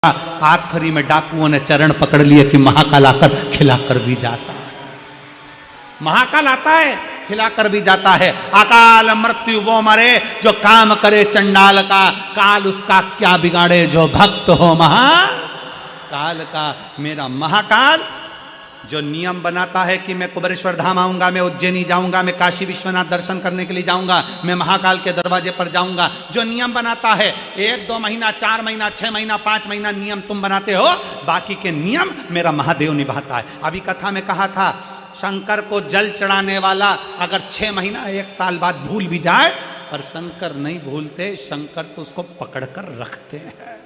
आखिरी में डाकुओं ने चरण पकड़ लिए कि महाकाल आकर खिलाकर भी जाता है। महाकाल आता है खिलाकर भी जाता है। अकाल मृत्यु वो मरे जो काम करे चंडाल का, काल उसका क्या बिगाड़े जो भक्त हो महाकाल का। मेरा महाकाल जो नियम बनाता है कि मैं कुबेरेश्वर धाम आऊंगा, मैं उज्जैनी जाऊंगा, मैं काशी विश्वनाथ दर्शन करने के लिए जाऊंगा, मैं महाकाल के दरवाजे पर जाऊंगा, जो नियम बनाता है 1-2 महीना 4 महीना 6 महीना 5 महीना नियम तुम बनाते हो, बाकी के नियम मेरा महादेव निभाता है। अभी कथा में कहा था शंकर को जल चढ़ाने वाला अगर 6 महीना 1 साल बाद भूल भी जाए, पर शंकर नहीं भूलते, शंकर तो उसको पकड़ कर रखते हैं,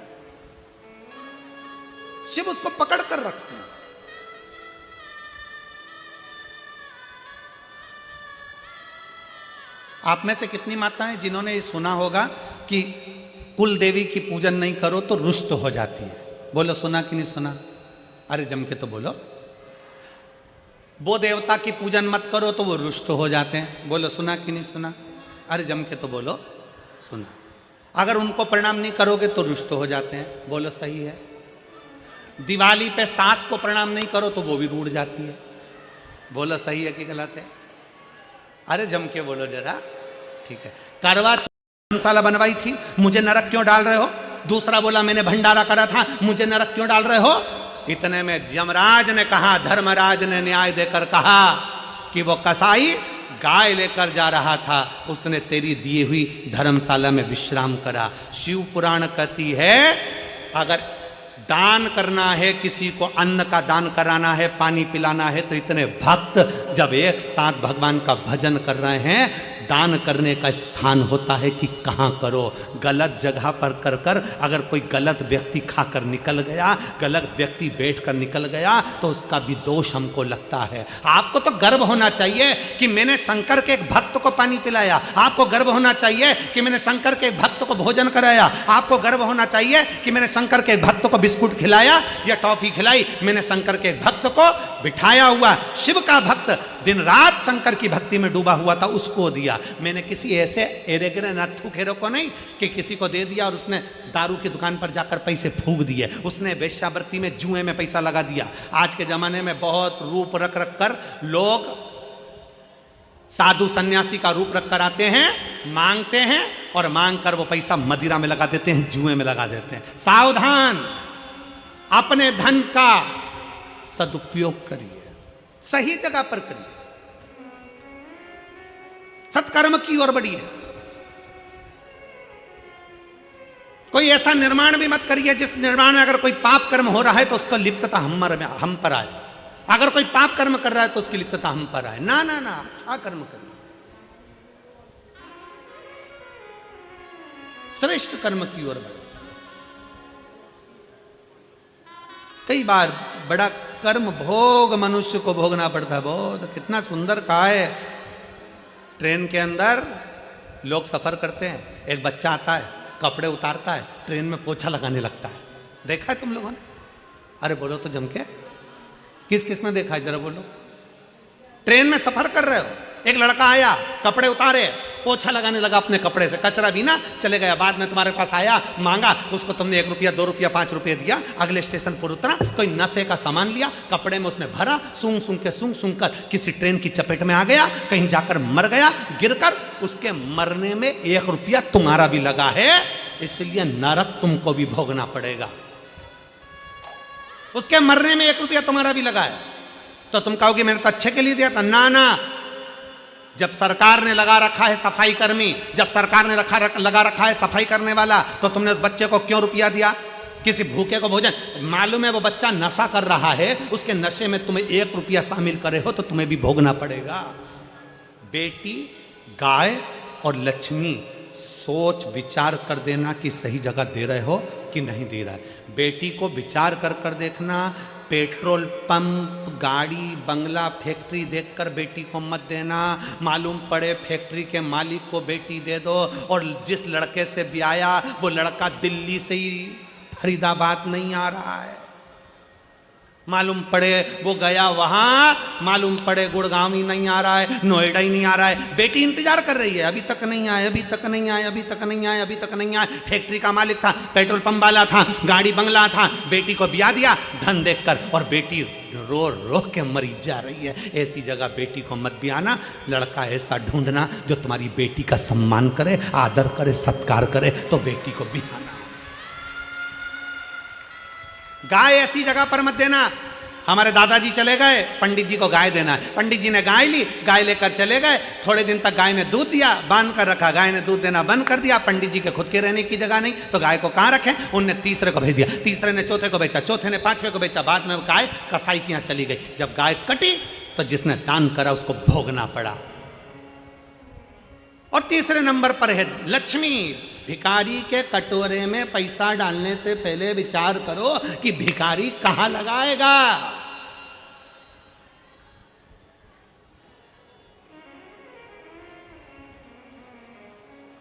शिव उसको पकड़ कर रखते हैं। आप में से कितनी माताएं जिन्होंने ये सुना होगा कि कुल देवी की पूजन नहीं करो तो रुष्ट हो जाती है? बोलो सुना कि नहीं सुना? अरे जम के तो बोलो। वो देवता की पूजन मत करो तो वो रुष्ट हो जाते हैं। बोलो सुना कि नहीं सुना? अरे जम के तो बोलो सुना। अगर उनको प्रणाम नहीं करोगे तो रुष्ट हो जाते हैं। बोलो सही है। दिवाली पे सास को प्रणाम नहीं करो तो वो भी रूठ जाती है। बोलो सही है कि गलत है? अरे जम के बोलो जरा। ठीक है। करवा चौथ बनवाई थी, मुझे नरक क्यों डाल रहे हो? दूसरा बोला मैंने भंडारा करा था, मुझे नरक क्यों डाल रहे हो? इतने में यमराज ने कहा, धर्मराज ने न्याय देकर कहा कि वो कसाई गाय लेकर जा रहा था, उसने तेरी दी हुई धर्मशाला में विश्राम करा। शिव पुराण कहती है अगर दान करना है, किसी को अन्न का दान कराना है, पानी पिलाना है, तो इतने भक्त जब एक साथ भगवान का भजन कर रहे हैं, दान करने का स्थान होता है कि कहाँ करो। गलत जगह पर कर कर अगर कोई गलत व्यक्ति खाकर निकल गया, गलत व्यक्ति बैठकर निकल गया, तो उसका भी दोष हमको लगता है। आपको तो गर्व होना चाहिए कि मैंने शंकर के एक भक्त को पानी पिलाया, आपको गर्व होना चाहिए कि मैंने शंकर के एक भक्त को भोजन कराया, आपको गर्व होना चाहिए कि मैंने शंकर के एक भक्त को बिस्कुट खिलाया या टॉफी खिलाई, मैंने शंकर के एक भक्त को बिठाया हुआ। शिव का भक्त दिन रात शंकर की भक्ति में डूबा हुआ था, उसको दिया। मैंने किसी ऐसे एरेगरे नट्ठू खेरों को नहीं कि किसी को दे दिया और उसने दारू की दुकान पर जाकर पैसे फूंक दिए, उसने वेश्यावृत्ति में जुए में पैसा लगा दिया। आज के जमाने में बहुत रूप रख रख कर लोग साधु सन्यासी का रूप रख कर आते हैं, मांगते हैं और मांग कर वो पैसा मदिरा में लगा देते हैं, जुए में लगा देते हैं। सावधान, अपने धन का सदुपयोग करिए, सही जगह पर करिए, सत्कर्म की ओर बढ़िए। कोई ऐसा निर्माण भी मत करिए जिस निर्माण में अगर कोई पाप कर्म हो रहा है तो उसका लिप्तता हम पर आए। अगर कोई पाप कर्म कर रहा है तो उसकी लिप्तता हम पर आए। ना ना ना, अच्छा कर्म करिए, श्रेष्ठ कर्म की ओर बढ़े। कई बार बड़ा कर्म भोग मनुष्य को भोगना पड़ता है। बहुत कितना सुंदर कहा है। ट्रेन के अंदर लोग सफर करते हैं, एक बच्चा आता है, कपड़े उतारता है, ट्रेन में पोछा लगाने लगता है। देखा है तुम लोगों ने? अरे बोलो तो जम के, किस किस ने देखा है? जरा बोलो। ट्रेन में सफर कर रहे हो, एक लड़का आया, कपड़े उतारे, पोछा लगाने लगा अपने कपड़े से, कचरा भी ना चले गया। बाद में तुम्हारे पास आया, मांगा, उसको तुमने 1 रुपया 2 रुपया 5 रुपये दिया, अगले स्टेशन पर उतरा, कोई नशे का सामान लिया, कपड़े में उसने भरा, सूंघ सूंघ कर किसी ट्रेन की चपेट में आ गया, कहीं जाकर मर गया, गिरकर। उसके मरने में 1 रुपया तुम्हारा भी लगा है, इसलिए नरक तुमको भी भोगना पड़ेगा। उसके मरने में 1 रुपया तुम्हारा भी लगा है, तो तुम कहोगे मैंने तो अच्छे के लिए दिया था। ना ना, जब सरकार ने लगा रखा है सफाई कर्मी, जब सरकार ने लगा रखा है सफाई करने वाला, तो तुमने उस बच्चे को क्यों रुपया दिया? किसी भूखे को भोजन? मालूम है वो बच्चा नशा कर रहा है, उसके नशे में तुम्हें 1 रुपया शामिल करे हो तो तुम्हें भी भोगना पड़ेगा। बेटी, गाय और लक्ष्मी, सोच विचार कर देना कि सही जगह दे रहे हो कि नहीं दे रहा है। बेटी को विचार कर कर देखना। पेट्रोल पंप, गाड़ी, बंगला, फैक्ट्री देखकर बेटी को मत देना। मालूम पड़े फैक्ट्री के मालिक को बेटी दे दो, और जिस लड़के से ब्याया वो लड़का दिल्ली से ही फरीदाबाद नहीं आ रहा है। मालूम पड़े वो गया वहां, मालूम पड़े गुड़गांव ही नहीं आ रहा है, नोएडा ही नहीं आ रहा है, बेटी इंतजार कर रही है, अभी तक नहीं आए, अभी तक नहीं आए, अभी तक नहीं आए, अभी तक नहीं आए। फैक्ट्री का मालिक था, पेट्रोल पंप वाला था, गाड़ी बंगला था, बेटी को ब्याह दिया धन देखकर, और बेटी रो रो के मरी जा रही है। ऐसी जगह बेटी को मत ब्याहना, लड़का ऐसा ढूंढना जो तुम्हारी बेटी का सम्मान करे, आदर करे, सत्कार करे, तो बेटी को ब्याहना। गाय ऐसी जगह पर मत देना। हमारे दादाजी चले गए, पंडित जी को गाय देना है, पंडित जी ने गाय ली, गाय लेकर चले गए, थोड़े दिन तक गाय ने दूध दिया, बांध कर रखा, गाय ने दूध देना बंद कर दिया, पंडित जी के खुद के रहने की जगह नहीं, तो गाय को कहाँ रखे, उनने तीसरे को भेज दिया, तीसरे ने चौथे को बेचा, चौथे ने पांचवे को बेचा, बाद में गाय कसाई के यहाँ चली गई। जब गाय कटी तो जिसने दान करा उसको भोगना पड़ा। और तीसरे नंबर पर है लक्ष्मी। भिखारी के कटोरे में पैसा डालने से पहले विचार करो कि भिखारी कहां लगाएगा।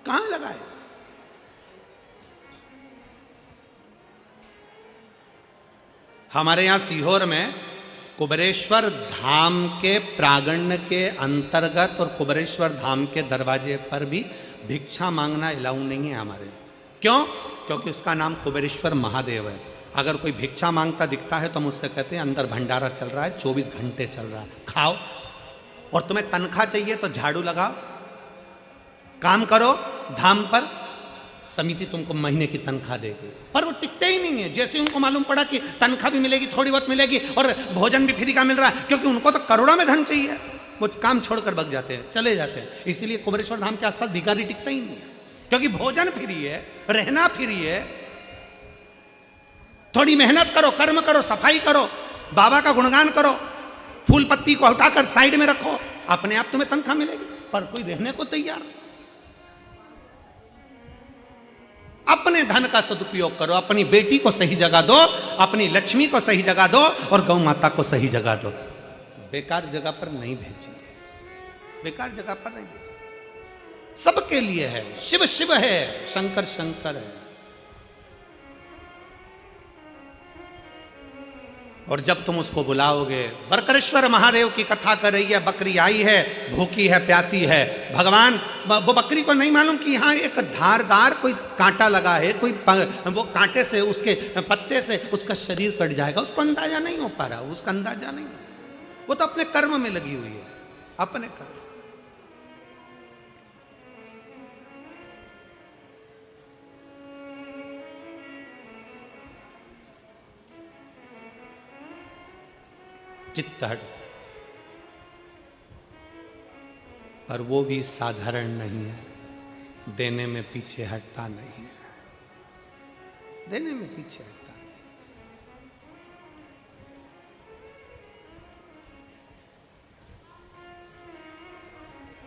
कहां लगाएगा? हमारे यहां सीहोर में कुबेरेश्वर धाम के प्रांगण के अंतर्गत और कुबेरेश्वर धाम के दरवाजे पर भी भिक्षा मांगना अलाउ नहीं है हमारे। क्यों? क्योंकि उसका नाम कुबेरेश्वर महादेव है। अगर कोई भिक्षा मांगता दिखता है तो मुझसे कहते हैं अंदर भंडारा चल रहा है, 24 घंटे चल रहा है, खाओ। और तुम्हें तनख्वाह चाहिए तो झाड़ू लगाओ, काम करो धाम पर, समिति तुमको महीने की तनख्वाह देगी। पर वो टिकते ही नहीं है। जैसे उनको मालूम पड़ा कि तनख्वाह भी मिलेगी, थोड़ी बहुत मिलेगी और भोजन भी फ्री का मिल रहा है, क्योंकि उनको तो करोड़ों में धन चाहिए, वो काम छोड़कर भाग जाते हैं, चले जाते हैं। इसीलिए कुबेरेश्वर धाम के आसपास भिखारी टिकता ही नहीं है, क्योंकि भोजन फ्री है, रहना फ्री है। थोड़ी मेहनत करो, कर्म करो, सफाई करो, बाबा का गुणगान करो, फूल पत्ती को हटाकर साइड में रखो, अपने आप तुम्हें तनख्वाह मिलेगी। पर कोई रहने को तैयार नहीं। अपने धन का सदुपयोग करो, अपनी बेटी को सही जगह दो, अपनी लक्ष्मी को सही जगह दो और गौ माता को सही जगह दो। बेकार जगह पर नहीं भेजिए, बेकार जगह पर नहीं भेजिए। सबके लिए है, शिव शिव है, शंकर शंकर है। और जब तुम उसको बुलाओगे, बरकरेश्वर महादेव की कथा कर रही है, बकरी आई है, भूखी है, प्यासी है, भगवान वो बकरी को नहीं मालूम कि यहाँ एक धारदार कोई कांटा लगा है, कोई वो कांटे से, उसके पत्ते से उसका शरीर कट जाएगा, उसको अंदाजा नहीं हो पा रहा, उसका अंदाजा नहीं। वो तो अपने कर्म में लगी हुई है, अपने कर्म। चित्त हट, पर वो भी साधारण नहीं है, देने में पीछे हटता नहीं है, देने में पीछे हटता नहीं।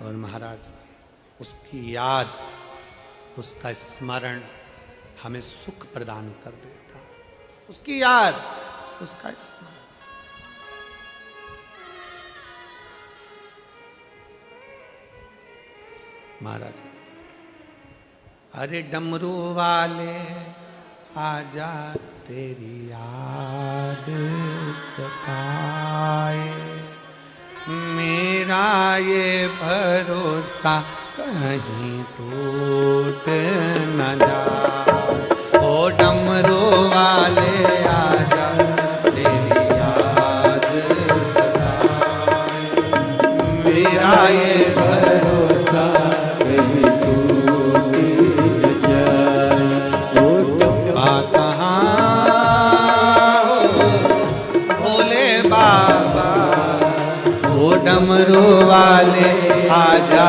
और महाराज उसकी याद, उसका स्मरण हमें सुख प्रदान कर देता, उसकी याद, उसका स्मरण। महाराज, अरे डमरू वाले आजा तेरी याद सताए, मेरा ये भरोसा कहीं टूट न जाए। ओ डमरू वाले आजा तेरी याद सताए, मेरा ये भरोसा डमरू वाले आजा